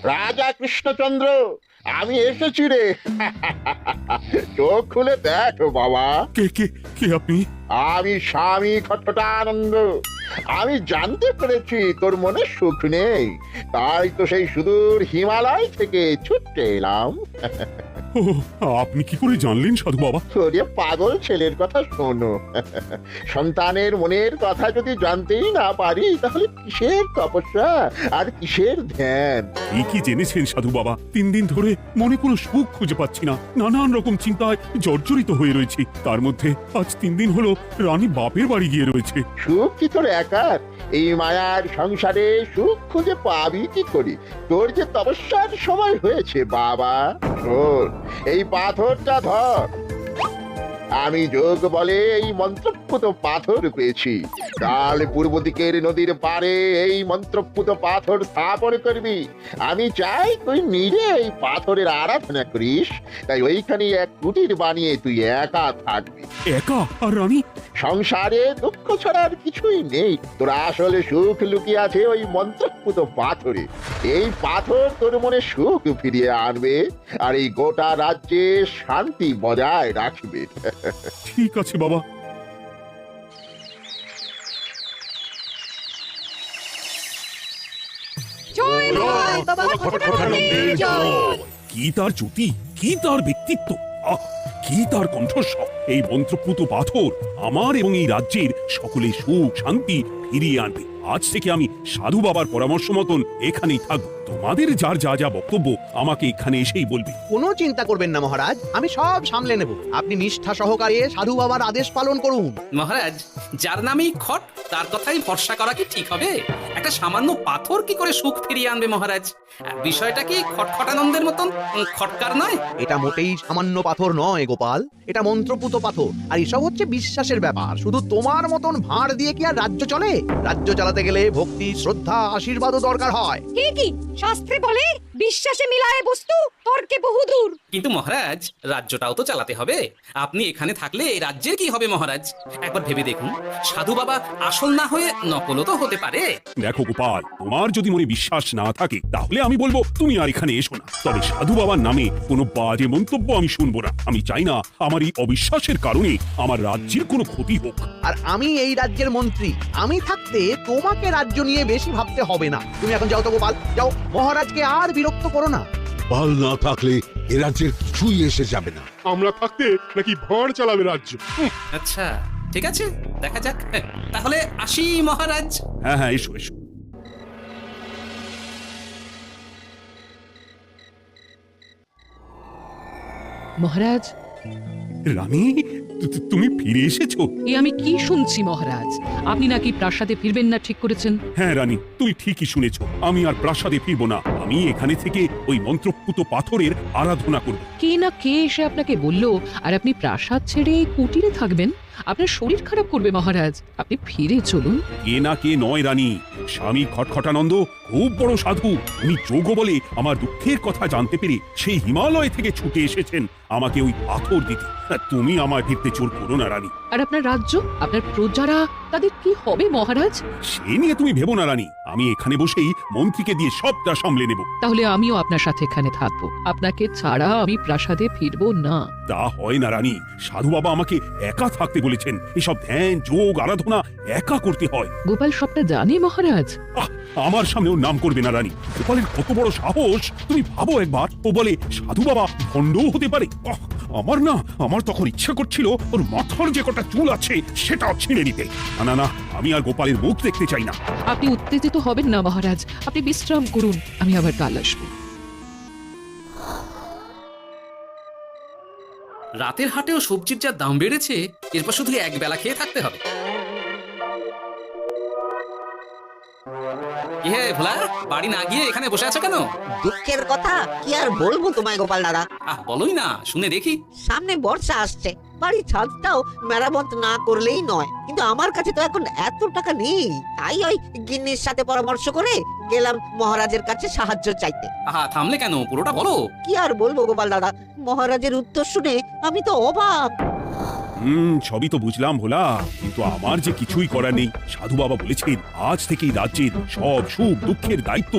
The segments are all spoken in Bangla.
রাজা কৃষ্ণচন্দ্র, আমি এসেছি রে। চোখ খুলে দেখো বাবা। কে কে কে আপনি? আমি স্বামী খটখটানন্দ। আমি জানতে পেরেছি তোর মনে সুখ নেই, তাই তো সেই সুদূর হিমালয় থেকে ছুটে এলাম। ও, আপনি কি করে জানলেন সাধু বাবা? ওরে পাগল ছেলের কথা শোনো। সন্তানের মনের কথা যদি জানতেই না পারি, তাহলে কিসের তপস্যা আর কিসের ধ্যান? কি কি জেনেছেন সাধু বাবা? 3 দিন ধরে মনে কোনো সুখ খুঁজে পাচ্ছি না, নানান রকম চিন্তায় জর্জরিত হয়ে রয়েছি। তার মধ্যে আজ 3 দিন হলো রানী বাপের বাড়ি গিয়ে রয়েছে। সুখ কি তোর একার? এই মায়ার সংসারে সুখ খুঁজে পাবি কি করি? তোর যে তপস্যার সময় হয়েছে বাবা। শোন, এই পাথরটা ধর। আমি যোগ বলে এই মন্ত্রপুত পাথর পেয়েছি। কাল পূর্ব দিকের নদীর পারে এই মন্ত্রপুত পাথর স্থাপন করবি। আমি চাই তুই নিজে এই পাথরের আরাধনা করিস। তাই ওইখানে এক কুটির বানিয়ে তুই একা থাকবি। একা? আর রানী? সংসারে দুঃখ ছাড়ার কিছুই নেই। তোর আসলে সুখ লুকিয়ে আছে ওই মন্ত্রপুত পাথরে। এই পাথর তোর মনে সুখ ফিরিয়ে আনবে আর এই গোটা রাজ্যে শান্তি বজায় রাখবে। ঠিক আছে বাবা। জয় জয় বাবা খটখটানন্দের জয়। কি তার জ্যোতি, কি তার ব্যক্তিত্ব, আহ, কি তার কণ্ঠস্বর! এই মন্ত্রপুত পাথর আমার এবং এই রাজ্যের সকলে সুখ শান্তি ফিরিয়ে আনবে। আজ থেকে আমি সাধু বাবার পরামর্শ মতন এখানেই থাকবো। তোমাদের যার যা যা বক্তব্য আমাকে এখানে এসেই বলবে। কোনো চিন্তা করবেন না মহারাজ, আমি সব সামলে নেব। আপনি নিষ্ঠা সহকারে সাধু বাবার আদেশ পালন করুন। মহারাজ, যার নামেই খট তার কথাই ভরসা করা কি ঠিক হবে? একটা সামান্য পাথর কি করে সুখ ফিরিয়ে আনবে মহারাজ? বিষয়টা কি খটখটানন্দের মতন খটকার নয়? এটা মোটেই সামান্য পাথর নয় গোপাল, এটা মন্ত্রপুত পাথর। আর এসব হচ্ছে বিশ্বাসের ব্যাপার। শুধু তোমার মতন ভাঁড় দিয়ে কি আর রাজ্য চলে? রাজ্য চালাতে গেলে ভক্তি, শ্রদ্ধা, আশীর্বাদও দরকার হয়। কি শাস্ত্রে বলে বিশ্বাসে মিলায় বস্তু তর্কে বহুদূর। কিন্তু মহারাজ, রাজ্যটাও তো চালাতে হবে। আপনি এখানে থাকলে এই রাজ্যের কি হবে মহারাজ? একবার ভেবে দেখুন, সাধু বাবা আসল না হয়ে নকলও তো হতে পারে। দেখো গোপাল, তোমার যদি মনে বিশ্বাস না থাকে তাহলে আমি বলবো তুমি আর এখানে এসো না। তবে সাধু বাবার নামে কোনো বাজে মন্তব্য আমি শুনবো না। আমি চাই না আমার এই অবিশ্বাসের কারণে আমার রাজ্যের কোনো ক্ষতি হোক। আর আমি এই রাজ্যের মন্ত্রী, আমি থাকতে তোমাকে রাজ্য নিয়ে বেশি ভাবতে হবে না। তুমি এখন যাও তো গোপাল, যাও। মহারাজকে আর বিরক্ত করো না। বাল না থাকলে এ রাজ্যের কিছুই এসে যাবে না। আমরা থাকতে নাকি ভাঁড় চালাবে রাজ্য? আচ্ছা, ঠিক আছে, দেখা যাক। তাহলে আসি মহারাজ। হ্যাঁ হ্যাঁ, এসো এসো। মহারাজ, রানী, তুমি ফিরে এসেছো? এ আমি কি শুনছি মহারাজ? আপনি নাকি প্রাসাদে ফিরবেন না ঠিক করেছেন? হ্যাঁ রানী, তুমি ঠিকই শুনেছো। আমি আর প্রাসাদে ফিরবো না। আমি এখানে থেকে ওই মন্ত্রপুত পাথরের আরাধনা করব। কে না কে এসে আপনাকে বলল আর আপনি প্রাসাদ ছেড়ে এই কুটিরে থাকবেন? আপনার শরীর খারাপ করবে মহারাজ, আপনি ফিরে চলুন। কে না কে নয় রানী, স্বামী খটখটানন্দ খুব বড় সাধু। উনি যোগ বলে আমার দুঃখের কথা জানতে পেরে সেই হিমালয় থেকে ছুটে এসেছেন আমাকে ওই পাথর দিতে। তুমি আমার ফিরতে জোর করো না রানী। আর আপনার রাজ্য, আপনার প্রজারা, তাদের কি হবে মহারাজ? সে নিয়ে তুমি ভেবো না রানী। আমি এখানে বসেই মন্ত্রীকে দিয়ে সবটা সামলে নেব। তাহলে আমিও আপনার সাথে এখানে থাকবো। আপনাকে ছাড়া আমি প্রাসাদে ফিরবো না। তা হয় না রানী। সাধু বাবা আমাকে একা থাকতে বলেছেন। এসব ধ্যান যোগ আরাধনা একা করতে হয়। গোপাল সবটা জানে মহারাজ। আমার সামনে ওর নাম করবে না রানী। গোপালের কত বড় সাহস তুমি ভাবো একবার। ও বলে সাধু বাবা ভণ্ডও হতে পারে। আমার তখন ইচ্ছা করছিল ওর মাথার যে কটা চুল আছে সেটা ছিঁড়ে নিতে। না না, আমি আর গোপালের মুখ দেখতে চাই না। আপনি উত্তেজিত হবেন না মহারাজ, আপনি বিশ্রাম করুন, আমি আবার কাল আসবো। রাতের হাটেও সবজির যা দাম বেড়েছে, এরপর শুধু এক বেলা খেয়ে থাকতে হবে। কি হে ভোলা, বাড়ি না গিয়ে এখানে বসে আছো কেন? দুঃখের কথা কি আর বলবো তোমায় গোপাল দাদা। বলোই না, শুনে দেখি। সামনে বর্ষা আসছে, বাড়ির ছাদটাও মেরামত না করলেই নয়। কিন্তু আমার কাছে তো এখন এত টাকা নেই। তাই ওই গিন্নির সাথে পরামর্শ করে গেলাম মহারাজের কাছে সাহায্য চাইতে। থামলে কেন? পুরোটা বলো। কি আর বলবো গোপাল দাদা, মহারাজের উত্তর শুনে আমি তো অবাক। সবই তো বুঝলাম ভোলা, কিন্তু আমার যে কিছুই করার নেই। সাধু বাবা বলেছেন আজ থেকেই রাজ্যের সব সুখ দুঃখের দায়িত্ব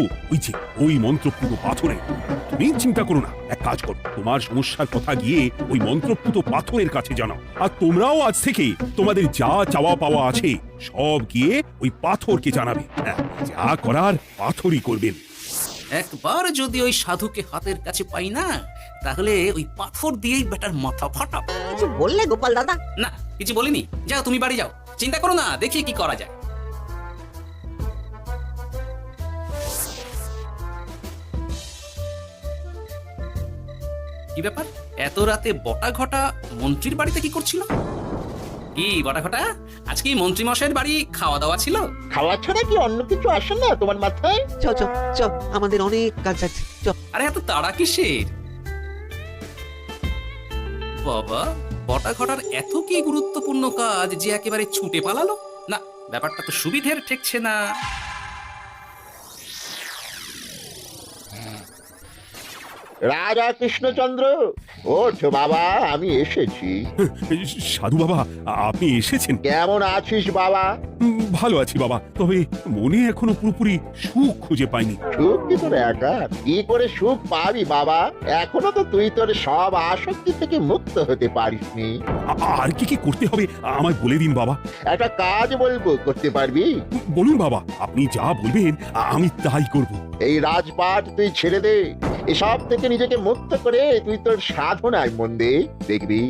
ওই মন্ত্রপুত পাথরের। তুমি চিন্তা করো না, এক কাজ করো, তোমার সমস্যার কথা গিয়ে ওই মন্ত্রপুত পাথরের কাছে জানাও। আর তোমরাও আজ থেকে তোমাদের যা চাওয়া পাওয়া আছে সব গিয়ে ওই পাথরকে জানাবে। হ্যাঁ, যা করার পাথরই করবেন। একবার যদি ওই সাধুকে হাতের কাছে পাই না, তাহলে ওই পাথর দিয়েই বেটার মাথা ফাটাবো। কিছু বললে গোপাল দাদা? না, কিছু বলিনি। যাও, তুমি বাড়ি যাও, চিন্তা করো না, দেখি কি করা যায়। কি ব্যাপার, এত রাতে বটা ঘটা মন্ত্রীর বাড়িতে কি করছিল? কি বটা ঘটা, আজকে মন্ত্রী মশাইয়ের বাড়ি খাওয়া দাওয়া ছিল? খাওয়া ছাড়া কি অন্য কিছু আসে না তোমার মাথায়? চ চ চ, আমাদের অনেক কাজ আছে, চ। আরে এত তাড়া কিসের? বাবা, বটা ঘটার এত কি গুরুত্বপূর্ণ কাজ যে একেবারে ছুটে পালালো? না, ব্যাপারটা তো সুবিধের ঠেকছে না। রাজা কৃষ্ণচন্দ্র, ওঠ বাবা, আমি এসেছি। সাধু বাবা, আপনি এসেছেন? কেমন আছিস বাবা? ভালো আছি বাবা, তবে মনে এখনো পুরোপুরি সুখ খুঁজে পাইনি। সুখ কি তোর একা? কি করে সুখ পাবি বাবা? এখনো তো তুই তোর সব আসক্তি থেকে মুক্ত হতে পারিসনি। আর কি কি করতে হবে আমায় বলে দিন বাবা। একটা কাজ বলবো, করতে পারবি? বলুন বাবা, আপনি যা বলবেন আমি তাই করব। এই রাজপাট তুই ছেড়ে দে, এসব থেকে নিজেকে মুক্ত করে তুই তোর সাধনায় মন দে, দেখবি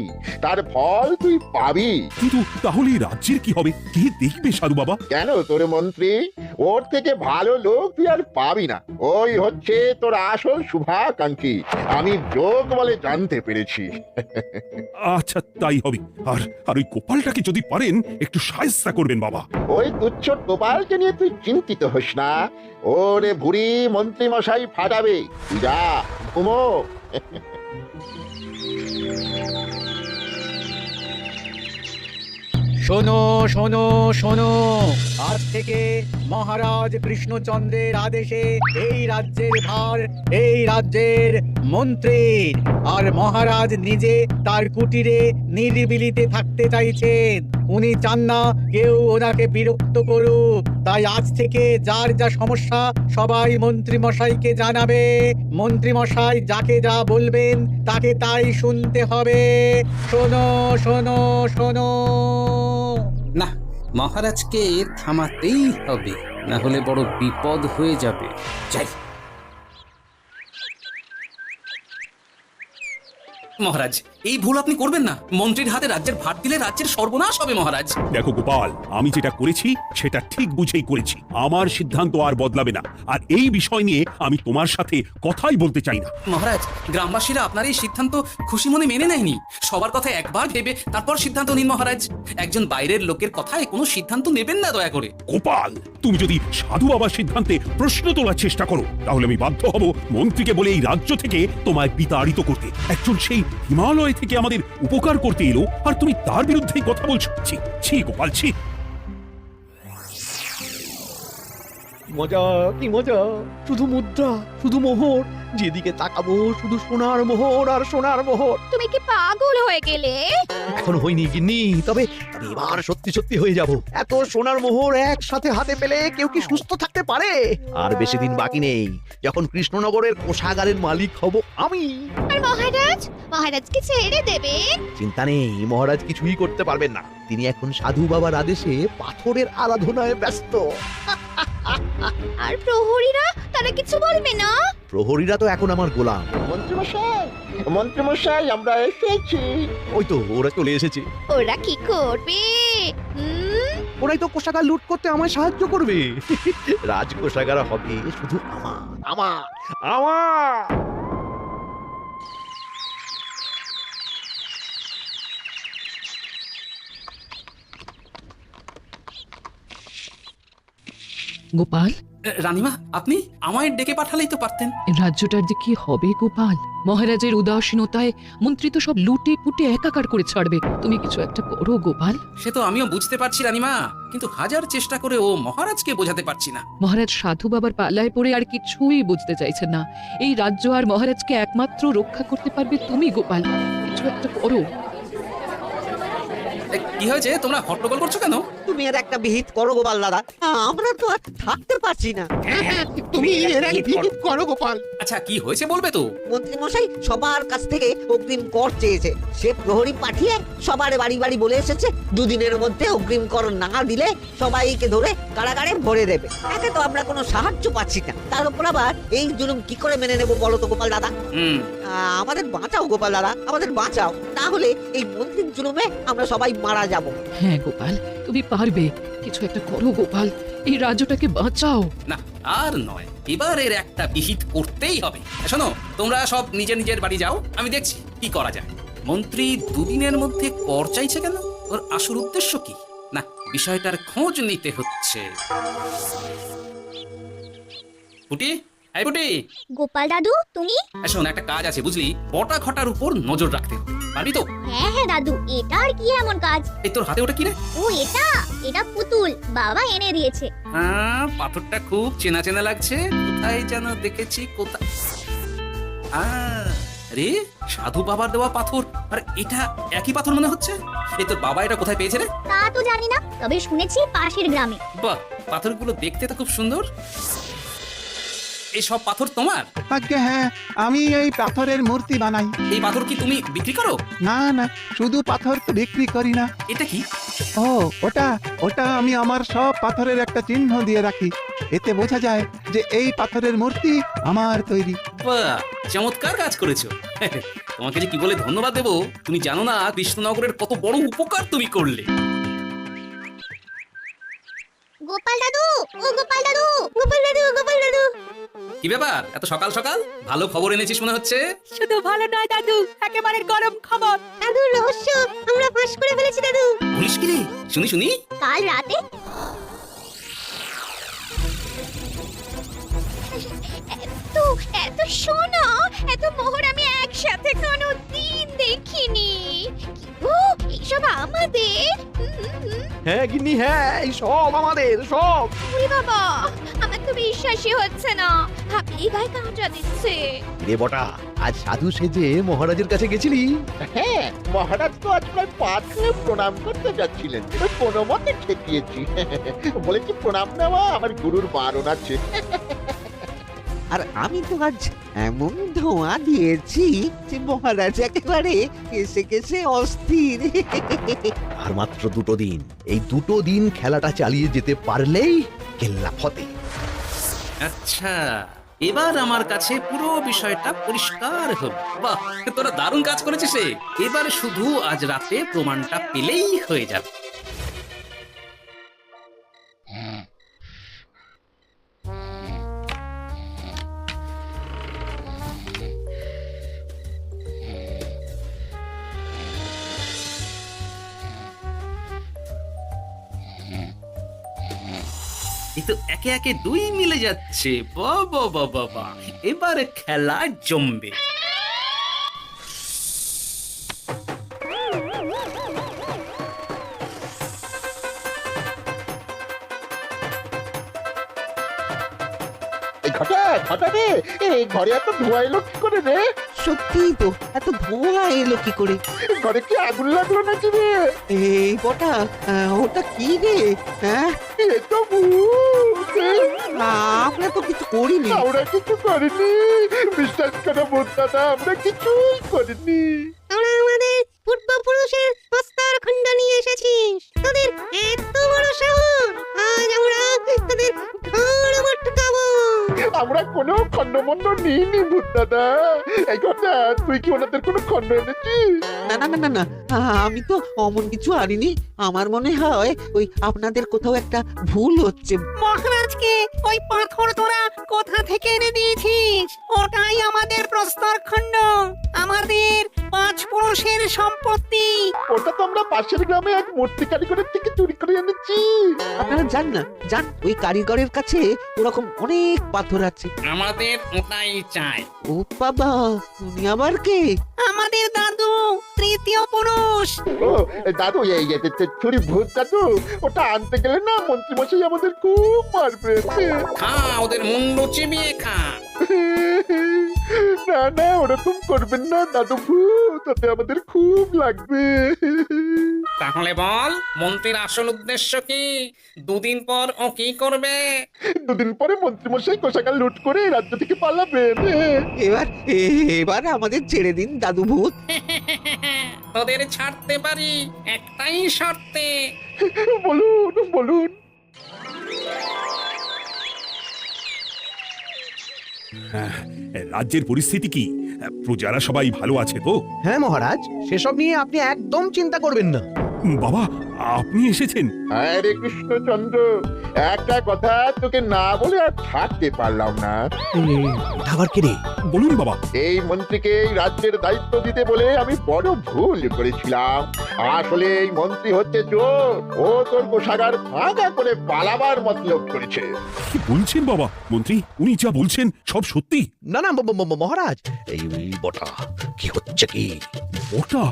তার ফল তুই পাবি। কিন্তু তাহলে এই রাজ্যের কি হবে? কে দেখবে সাধু বাবা? কেন তোর মন্ত্রী? ওর থেকে ভালো লোক তুই আর পাবি না। ওই হচ্ছে তোর আসল শুভাকাঙ্ক্ষী, আমি যোগ বলে জানতে পেরেছি। আচ্ছা, তাই হবে। আর আর ওই গোপালটাকে যদি পারেন একটু সাহায্য করবেন বাবা। ওই তুচ্ছ গোপালকে নিয়ে তুই চিন্তিত হোস না, ওরে বুড়ি মন্ত্রী মশাই ফাটাবে। তুই যা, ঘুমো। শোনো শোনো শোনো, আজ থেকে মহারাজ কৃষ্ণচন্দ্রের আদেশে এই রাজ্যের ভার এই রাজ্যের মন্ত্রীর। আর মহারাজ নিজে তার কুটিরে নিরিবিলিতে থাকতে চাইছেন। উনি চান না কেউ ওনাকে বিরক্ত করুক। তাই আজ থেকে যার যা সমস্যা সবাই মন্ত্রী মশাইকে জানাবে। মন্ত্রী মশাই যাকে যা বলবেন তাকে তাই শুনতে হবে। শোনো শোনো শোনো। না, মহারাজকে থামাতেই হবে, না হলে বড় বিপদ হয়ে যাবে। যাই। মহারাজ, এই ভুল আপনি করবেন না। মন্ত্রীর হাতে রাজ্যের ভার দিলে রাজ্যের সর্বনাশ হবে মহারাজ। দেখো গোপাল, আমি যেটা করেছি সেটা ঠিক বুঝেই করেছি। আমার সিদ্ধান্ত আর বদলাবে না। আর এই বিষয় নিয়ে আমি তোমার সাথে কথাই বলতে চাই না। মহারাজ, গ্রামবাসীরা আপনার এই সিদ্ধান্ত খুশি মনে মেনে নেয়নি। সবার কথা একবার ভেবে তারপর সিদ্ধান্ত নিন মহারাজ। একজন বাইরের লোকের কথায় কোনো সিদ্ধান্ত নেবেন না দয়া করে। গোপাল, তুমি যদি সাধু বাবার সিদ্ধান্তে প্রশ্ন তোলার চেষ্টা করো তাহলে আমি বাধ্য হব মন্ত্রীকে বলে এই রাজ্য থেকে তোমায় বিতাড়িত করতে। একজন সেই হিমালয় থেকে আমাদের উপকার করতে এলো আর তুমি তার বিরুদ্ধেই কথা বলছো। ছি ছি গোপাল, ছি। মজা কি মজা, শুধু মুদ্রা, শুধু মোহর, যেদিকে তাকাবো শুধু সোনার মোহর আর সোনার মোহর। তুমি কি পাগল হয়ে গেলে? এখন হয়নি গিন্নি, তবে এবার সত্যি সত্যি হয়ে যাব। এত সোনার মোহর একসাথে হাতে পেলে কেউ কি সুস্থ থাকতে পারে? আর বেশি দিন বাকি নেই যখন কৃষ্ণনগরের কোষাগারের মালিক হব আমি। আর মহারাজ, মহারাজকে ছেড়ে দেবে? চিন্তা নেই, মহারাজ কিছুই করতে পারবেন না। তিনি এখন সাধু বাবার আদেশে পাথরের আরাধনায় ব্যস্ত। আর প্রহরীরা, তারা কিছু বলবে না? প্রহরীরা তো এখন আমার গোলাম। মন্ত্রীমশাই, মন্ত্রীমশাই, আমরা এসেছি। ওই তো ওরা চলে এসেছে। ওরা কি করবে? ওরাই তো কোষাগার লুট করতে আমায় সাহায্য করবে। রাজ কোষাগার হবে শুধু আমার আমার আমার। গোপাল, রানীমা, আপনি আমায় ডেকে পাঠালেই তো পারতেন। রাজ্যটার যে কি হবে গোপাল? মহারাজের উদাসীনতায় মন্ত্রী তো সব লুটে পুটে একাকার করে ছাড়বে। তুমি কিছু একটা করো গোপাল। সে তো আমিও বুঝতে পারছি রানীমা, কিন্তু হাজার চেষ্টা করে ও মহারাজকে বোঝাতে পারছি না। মহারাজ সাধু বাবার পাল্লায় পড়ে আর কিছুই বুঝতে চাইছেন না। এই রাজ্য আর মহারাজকে একমাত্র রক্ষা করতে পারবে তুমি গোপাল। কিছু একটা করো। কি হয়েছে? তোমরা হট্টগোল করছো কেন? তুমি এর একটা বিহিত করো গোপাল দাদা, আমরা তো আর থাকতে পারছি না। তুমি এর আগে বিহিত করো গোপাল। আচ্ছা, কি হয়েছে বলবে তো? মন্ত্রী মশাই সবার কাছ থেকে অগ্রিম কর চেয়েছে। সে প্রহরী পাঠিয়ে সবার বাড়ি বাড়ি বলে এসেছে দুদিনের মধ্যে অগ্রিম কর না দিলে সবাইকে ধরে কারাগারে ভরে দেবে। একে তো আমরা কোনো সাহায্য পাচ্ছি না, তার উপর আবার এই জুলুম কি করে মেনে নেবো বলো তো গোপাল দাদা? আমাদের বাঁচাও গোপাল দাদা, আমাদের বাঁচাও, না হলে এই মন্ত্রীর জুলুমে আমরা সবাই মারা যাব। হ্যাঁ গোপাল, তুমি পারবে, কিছু একটা করো গোপাল, এই রাজ্যটাকে বাঁচাও। না, আর নয়, এবার এর একটা বিহিত করতেই হবে। শোনো, তোমরা সব নিজের নিজের বাড়ি যাও, আমি দেখছি কি করা যায়। মন্ত্রী দুদিনের মধ্যে কর চাইছে কেন? ওর আসল উদ্দেশ্য কি? না, বিষয়টার খোঁজ নিতে হচ্ছে। পুটি, এই পুটি, গোপাল দাদু তুমি? শোন, একটা কাজ আছে বুঝলি, বটা ঘটার উপর নজর রাখতে হবে, পারবি তো? হ্যাঁ হ্যাঁ দাদু, এটা আর কি এমন কাজ? এই তোর হাতে ওটা কি রে? ও এটা পুতুল, বাবা এনে দিয়েছে। হ্যাঁ, পাথরটা খুব চেনা চেনা লাগছে, কোথায় যেন দেখেছি। কোথায়? আরে, সাধু বাবার দেওয়া পাথর, আর এটা একই পাথর মনে হচ্ছে। এই তোর বাবা এটা কোথায় পেয়েছে রে? তা তো জানি না, তবে শুনেছি পাশের গ্রামে। বাহ, পাথরগুলো দেখতে তো খুব সুন্দর। এই সব পাথর তোমার? আজ্ঞে হ্যাঁ, আমি এই পাথরের মূর্তি বানাই। এই পাথর কি তুমি বিক্রি করো? না না, শুধু পাথর তো বিক্রি করি না। এটা কি? ও ওটা ওটা আমি আমার সব পাথরের একটা চিহ্ন দিয়ে রাখি, এতে বোঝা যায় যে এই পাথরের মূর্তি আমার তৈরি। বাহ, চমৎকার কাজ করেছো। তোমাকে যে কি বলে ধন্যবাদ দেবো তুমি জানো না। কৃষ্ণনগরের কত বড় উপকার তুমি করলে। গোপাল দাদু, ও গোপাল দাদু, গোপাল দাদু, গোপাল দাদু। কি ব্যাপার, এত সকাল সকাল ভালো খবর এনেছিস মনে হচ্ছে? শুধু ভালো নয় দাদু, একেবারে গরম খবর। দাদু রহস্য আমরা ফাঁস করে ফেলেছি দাদু। বলিস কি রে? শুনি শুনি। কাল রাতে এত সোনা, এত মোহর আমি একসাথে কোনো দিন দেখিনি। ও এইসব আমাদের? হ্যাঁ গিন্নি, হ্যাঁ এই সব আমাদের, সব। ওরে বাবা, আমার তো বিশ্বাসই হচ্ছে না, আপনি গায়ে কাঁটা দিচ্ছে। রে বটা, আজ সাধু সেজে মহারাজের কাছে গেছিলি? হ্যাঁ, মহারাজ তো আজ প্রায় পা ছুঁয়ে প্রণাম করতে যাচ্ছিলেন, কোনো মতে ঠেকিয়েছি। বলেছি প্রণাম নেওয়া আমার গুরুর বারণ আছে। আর আমি তো আজ এমন ধোঁয়া দিয়েছি যে মহারাজ একেবারে কেসে কেসে অস্থির। আর মাত্র 2 দিন, এই 2 দিন খেলাটা চালিয়ে যেতে পারলেই কেল্লা ফতে। আচ্ছা, এবার আমার কাছে পুরো বিষয়টা পরিষ্কার হলো। বাহ, তোরা দারুণ কাজ করেছিস রে। এবার শুধু আজ রাতে প্রমাণটা পেলেই হয়ে যাবে। এই তো একে একে 2 মিলে যাচ্ছে। বাবা বাবা বাবা, এবারে খেলা জমবে। ঘটা ঘটা রে, এই ঘরে এত ধোঁয়া এলো কি করে রে? সত্যিই তো, এত ধোঁয়া এলো কি করে? ঘরে কি আগুন লাগলো নাকি রে? এই বটা, ওটা কি রে? হ্যাঁ, এ তো ভূত। আমরা তো কিছু করিনি। আমরা কিছু করিনি, বিশ্বাস করো দাদা, আমরা কিছুই করিনি। আমরা আমাদের পূর্বপুরুষের প্রস্তর খণ্ড নিয়ে এসেছিস, তোদের এত বড় সাহস, আজ আমরা তোদের ঘাড় মটকাবো। আমরা কোনো খণ্ডমণ্ড নিইনি ভূত দাদা। এই কথা, তুই কি ওনাদের কোনো খণ্ড এনেছিস? না না না না না, আমি তো অমন কিছু আনিনি। আমার মনে হয় ওই আপনাদের কোথাও একটা ভুল হচ্ছে। মহারাজকে ওই পাথর তোরা কোথা থেকে এনে দিয়েছিস? ওটাই আমাদের প্রস্তর খণ্ড, আমাদের 5 পুরুষের সম্পত্তি। ওটা তো আমরা পাশের গ্রামে এক মূর্তি কারিগরের থেকে চুরি করে এনেছি। আপনারা যান না, যান, ওই কারিগরের কাছে ওরকম অনেক পাথর আছে। আমাদের ওটাই চাই। ও বাবা, উনি আবার কে? আমাদের দাদু, তৃতীয় পুরুষ। ও দাদু, এই চুরি ভূত দাদু, ওটা আনতে গেলে না মন্ত্রী মশাই আমাদের খুব মারবে। খা, ওদের মুন্ডু চিবিয়ে খা। না না, ওরকম করবেন না দাদু ভূত, তাতে আমাদের খুব লাগবে। তাহলে বল মন্ত্রীর আসল উদ্দেশ্য কি? দুদিন পর ও কি করবে? দুদিন পরে মন্ত্রীমশাই কোষাগার লুট করে এই রাজ্য থেকে পালাবেন। এবার আমাদের ছেড়ে দিন দাদু ভূত। তোদের ছাড়তে পারি একটাই শর্তে। বলুন বলুন। রাজ্যের পরিস্থিতি কি? প্রজারা সবাই ভালো আছে তো? হ্যাঁ মহারাজ, সেসব নিয়ে আপনি একদম চিন্তা করবেন না। বাবা, আপনি এসেছেন? আরে কৃষ্ণচন্দ্র, একটা কথা তোকে না বলে আর থাকতে পারলাম না। আবার কে রে? বলুন বাবা। এই মন্ত্রীকে এই রাজ্যের দায়িত্ব দিতে বলে আমি বড় ভুল করেছিলাম। আসলে এই মন্ত্রী হচ্ছে চোর। ও তোর কোষাগার ফাঁকা করে পালাবার মতলব করেছে। কি বলছেন বাবা? মন্ত্রী উনি যা বলছেন সব সত্যি? না না মহারাজ, এই বটা কি হচ্ছে কি? বটা?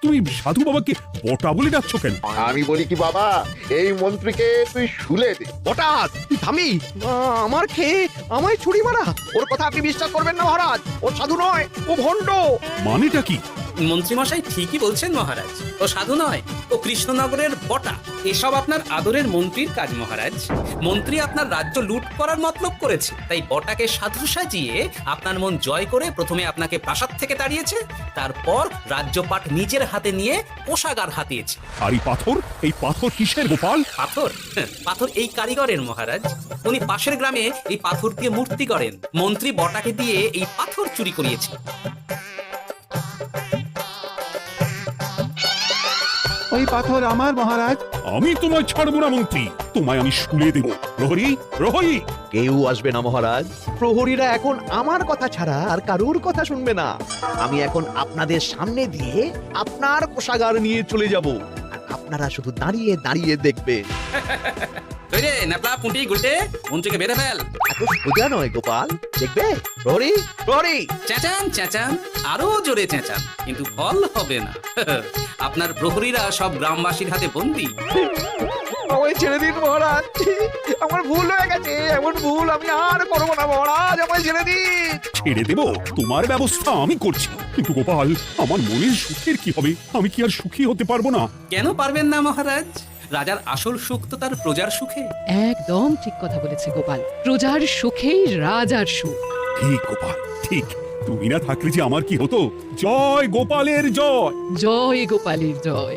তুমি সাধু বাবাকে বটা বলে ডাকছো কেন? আমি বলি কি বাবা, এই মন্ত্রীকে তুই শুলে দে। বটা তুই থামি, আমার খেয়ে আমায় ছুরি মারা। ওর কথা আপনি বিশ্বাস করবেন না মহারাজ, ও সাধু নয়, ও ভণ্ড। মানেটা কি? মন্ত্রীমশাই ঠিকই বলছেন মহারাজ, ও সাধু নয়, ও কৃষ্ণনগরের বটা। এসব আপনার আদরের মন্ত্রীর কাজ মহারাজ। মন্ত্রী আপনার রাজ্য লুট করার মতলব করেছে, তাই বটাকে সাধু সাজিয়ে আপনার মন জয় করে প্রথমে আপনাকে প্রাসাদ থেকে তাড়িয়েছে, তারপর রাজ্যপাট নিজের হাতে নিয়ে কোষাগার হাতিয়েছে। আর এই পাথর কিসের গোপাল? পাথর? পাথর এই কারিগরের মহারাজ। উনি পাশের গ্রামে এই পাথর দিয়ে মূর্তি করেন। মন্ত্রী বটাকে দিয়ে এই পাথর চুরি করিয়েছে। ওই পাথর আমার মহারাজ। আমি তোমায় ছাড়বো না মন্ত্রী, তোমায় আমি শুলে দেব। প্রহরী, প্রহরী! কেউ আসবে না মহারাজ। প্রহরীরা এখন আমার কথা ছাড়া আর কারোর কথা শুনবে না। আমি এখন আপনাদের সামনে দিয়ে আপনার কোষাগার নিয়ে চলে যাব, আর আপনারা শুধু দাঁড়িয়ে দাঁড়িয়ে দেখবেন। রে নাপলা পুঁটি গুলটে, মন্ত্রীকে বেঁধে ফেল। এত সোজা নয় গোপাল, দেখবে? প্রহরী, প্রহরী! চেঁচান চেঁচান, আরো জোরে চেঁচান, কিন্তু ফল হবে না। আপনার প্রহরীরা সব গ্রামবাসীর হাতে বন্দী। আমায় ছেড়ে দিন মহারাজ, আমার ভুল হয়ে গেছে। এমন ভুল আমি আর করবো না মহারাজ, আমায় ছেড়ে দিন। ছেড়ে দেব? তোমার ব্যবস্থা আমি করছি। কিন্তু গোপাল, আমার মনের সুখের কি হবে? আমি কি আর সুখী হতে পারবো না? কেন পারবেন না মহারাজ? রাজার আসল সুখ তো তার প্রজার সুখে। একদম ঠিক কথা বলেছে গোপাল, প্রজার সুখেই রাজার সুখ। ঠিক গোপাল, ঠিক। তুমি না থাকলে যে আমার কি হতো? জয় গোপালের জয়! জয় গোপালের জয়!